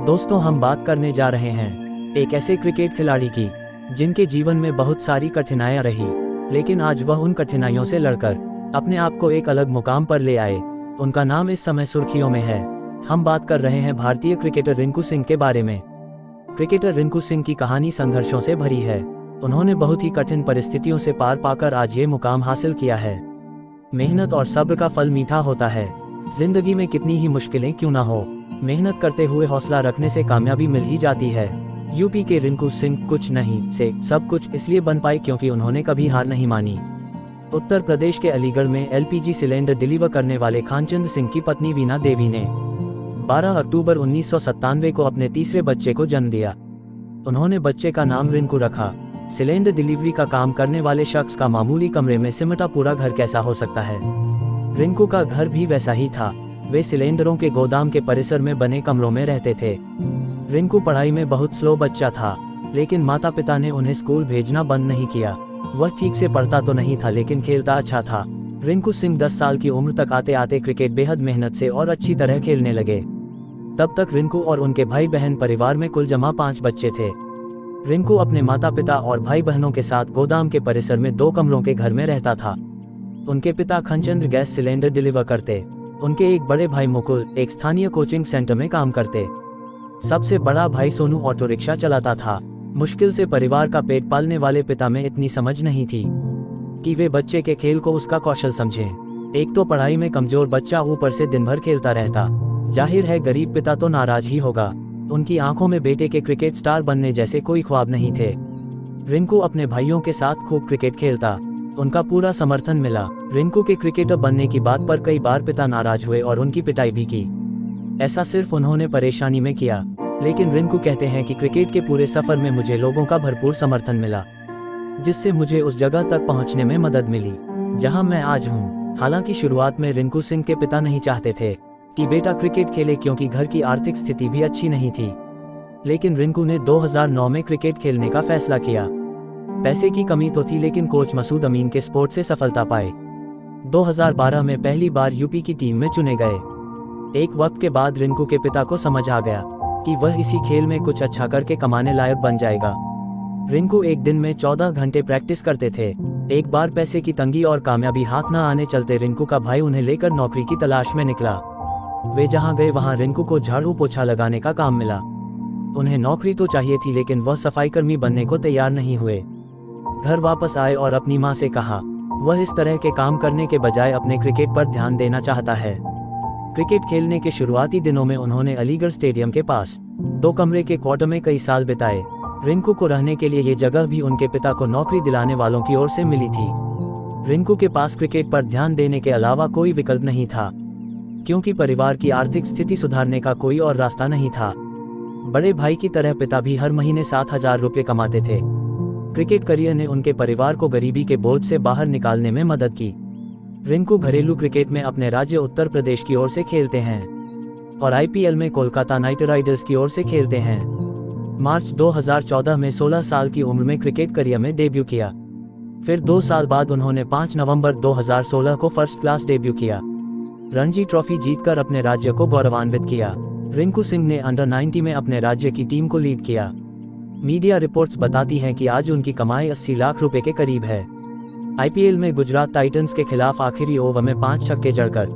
दोस्तों, हम बात करने जा रहे हैं एक ऐसे क्रिकेट खिलाड़ी की जिनके जीवन में बहुत सारी कठिनाइयां रही, लेकिन आज वह उन कठिनाइयों से लड़कर अपने आप को एक अलग मुकाम पर ले आए। उनका नाम इस समय सुर्खियों में है। हम बात कर रहे हैं भारतीय क्रिकेटर रिंकू सिंह के बारे में। क्रिकेटर रिंकू सिंह की कहानी संघर्षों से भरी है। उन्होंने बहुत ही कठिन परिस्थितियों से पार पाकर आज ये मुकाम हासिल किया है। मेहनत और सब्र का फल मीठा होता है। जिंदगी में कितनी ही मुश्किलें क्यों ना हो, मेहनत करते हुए हौसला रखने से कामयाबी मिल ही जाती है। यूपी के रिंकू सिंह कुछ नहीं से सब कुछ इसलिए बन पाए क्योंकि उन्होंने कभी हार नहीं मानी। उत्तर प्रदेश के अलीगढ़ में एलपीजी सिलेंडर डिलीवर करने वाले खानचंद सिंह की पत्नी वीना देवी ने 12 अक्टूबर 1997 को अपने तीसरे बच्चे को जन्म दिया। उन्होंने बच्चे का नाम रिंकू रखा। सिलेंडर डिलीवरी का काम करने वाले शख्स का मामूली कमरे में सिमटा पूरा घर कैसा हो सकता है। रिंकू का घर भी वैसा ही था। वे सिलेंडरों के गोदाम के परिसर में बने कमरों में रहते थे। रिंकू पढ़ाई में बहुत स्लो बच्चा था, लेकिन माता पिता ने उन्हें स्कूल भेजना बंद नहीं किया। वह ठीक से पढ़ता तो नहीं था, लेकिन खेलता अच्छा था। रिंकू सिंह 10 साल की उम्र तक आते आते क्रिकेट बेहद मेहनत से और अच्छी तरह खेलने लगे। तब तक रिंकू और उनके भाई बहन परिवार में कुल जमा 5 बच्चे थे। रिंकू अपने माता पिता और भाई बहनों के साथ गोदाम के परिसर में 2 कमरों के घर में रहता था। उनके पिता खनचंद गैस सिलेंडर डिलीवर करते। उनके एक बड़े भाई मुकुल एक स्थानीय कोचिंग सेंटर में काम करते। सबसे बड़ा भाई सोनू ऑटो रिक्शा चलाता था। मुश्किल से परिवार का पेट पालने वाले पिता में इतनी समझ नहीं थी कि वे बच्चे के खेल को उसका कौशल समझें। एक तो पढ़ाई में कमजोर बच्चा, ऊपर से दिन भर खेलता रहता। जाहिर है गरीब पिता तो नाराज ही होगा। उनकी आंखों में बेटे के क्रिकेट स्टार बनने जैसे कोई ख्वाब नहीं थे। रिंकू अपने भाइयों के साथ खूब क्रिकेट खेलता। उनका पूरा समर्थन मिला। रिंकू के क्रिकेटर बनने की बात पर कई बार पिता नाराज हुए और उनकी पिटाई भी की। ऐसा सिर्फ उन्होंने परेशानी में किया, लेकिन रिंकू कहते हैं कि क्रिकेट के पूरे सफर में मुझे लोगों का भरपूर समर्थन मिला, जिससे मुझे उस जगह तक पहुंचने में मदद मिली जहां मैं आज हूं। हालांकि शुरुआत में रिंकू सिंह के पिता नहीं चाहते थे कि बेटा क्रिकेट खेले, क्योंकि घर की आर्थिक स्थिति भी अच्छी नहीं थी। लेकिन रिंकू ने 2009 में क्रिकेट खेलने का फैसला किया। पैसे की कमी तो थी, लेकिन कोच मसूद अमीन के सपोर्ट से सफलता पाए। 2012 में पहली बार यूपी की टीम में चुने गए। एक वक्त के बाद रिंकू के पिता को समझ आ गया कि वह इसी खेल में कुछ अच्छा करके कमाने लायक बन जाएगा। रिंकू एक दिन में 14 घंटे प्रैक्टिस करते थे। एक बार पैसे की तंगी और कामयाबी हाथ न आने चलते रिंकू का भाई उन्हें लेकर नौकरी की तलाश में निकला। वे जहां गए वहां रिंकू को झाड़ू पोछा लगाने का काम मिला। उन्हें नौकरी तो चाहिए थी, लेकिन वह सफाईकर्मी बनने को तैयार नहीं हुए। घर वापस आए और अपनी मां से कहा वह इस तरह के काम करने के बजाय अपने क्रिकेट पर ध्यान देना चाहता है। क्रिकेट खेलने के शुरुआती दिनों में उन्होंने अलीगढ़ स्टेडियम के पास 2 कमरे के क्वार्टर में कई साल बिताए। रिंकू को रहने के लिए ये जगह भी उनके पिता को नौकरी दिलाने वालों की ओर से मिली थी। रिंकू के पास क्रिकेट पर ध्यान देने के अलावा कोई विकल्प नहीं था, क्योंकि परिवार की आर्थिक स्थिति सुधारने का कोई और रास्ता नहीं था। बड़े भाई की तरह पिता भी हर महीने 7,000 रुपये कमाते थे। क्रिकेट करियर ने उनके परिवार को गरीबी के बोझ से बाहर निकालने में मदद की। रिंकू घरेलू क्रिकेट में अपने राज्य उत्तर प्रदेश की ओर से खेलते हैं और आईपीएल में कोलकाता नाइट राइडर्स की ओर से खेलते हैं। मार्च 2014 में 16 साल की उम्र में क्रिकेट करियर में डेब्यू किया। फिर 2 साल बाद उन्होंने 5 नवंबर 2016 को फर्स्ट क्लास डेब्यू किया। रणजी ट्रॉफी जीतकर अपने राज्य को गौरवान्वित किया। रिंकू सिंह ने अंडर 90 में अपने राज्य की टीम को लीड किया। मीडिया रिपोर्ट्स बताती हैं कि आज उनकी कमाई 80 लाख रुपए के करीब है। आईपीएल में गुजरात टाइटंस के खिलाफ आखिरी ओवर में 5 छक्के जड़कर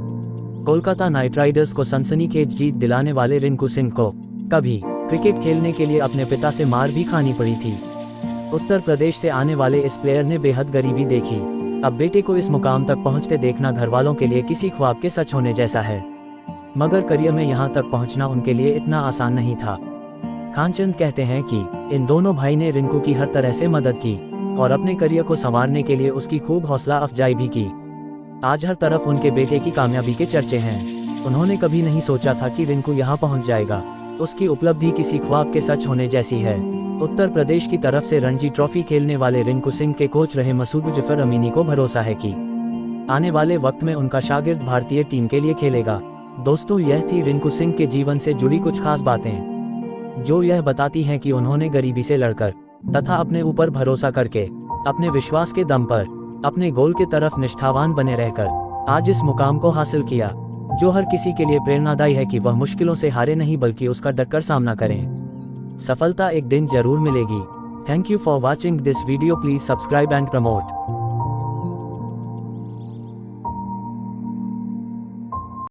कोलकाता नाइट राइडर्स को सनसनीखेज जीत दिलाने वाले रिंकू सिंह को कभी क्रिकेट खेलने के लिए अपने पिता से मार भी खानी पड़ी थी। उत्तर प्रदेश से आने वाले इस प्लेयर ने बेहद गरीबी देखी। अब बेटे को इस मुकाम तक पहुंचते देखना घर वालों के लिए किसी ख्वाब के सच होने जैसा है। मगर करियर में यहां तक पहुंचना उनके लिए इतना आसान नहीं था। खानचंद कहते हैं कि इन दोनों भाई ने रिंकू की हर तरह से मदद की और अपने करियर को संवारने के लिए उसकी खूब हौसला अफजाई भी की। आज हर तरफ उनके बेटे की कामयाबी के चर्चे हैं। उन्होंने कभी नहीं सोचा था कि रिंकू यहाँ पहुँच जाएगा। उसकी उपलब्धि किसी ख्वाब के सच होने जैसी है। उत्तर प्रदेश की तरफ से रणजी ट्रॉफी खेलने वाले रिंकू सिंह के कोच रहे मसूद जफर अमीनी को भरोसा है कि आने वाले वक्त में उनका शागिर्द भारतीय टीम के लिए खेलेगा। दोस्तों, यह थी रिंकू सिंह के जीवन से जुड़ी कुछ खास बातें, जो यह बताती हैं कि उन्होंने गरीबी से लड़कर तथा अपने ऊपर भरोसा करके अपने विश्वास के दम पर अपने गोल की तरफ निष्ठावान बने रहकर आज इस मुकाम को हासिल किया। जो हर किसी के लिए प्रेरणादायी है कि वह मुश्किलों से हारे नहीं बल्कि उसका डटकर सामना करें। सफलता एक दिन जरूर मिलेगी। Thank you for watching this video, please subscribe and promote.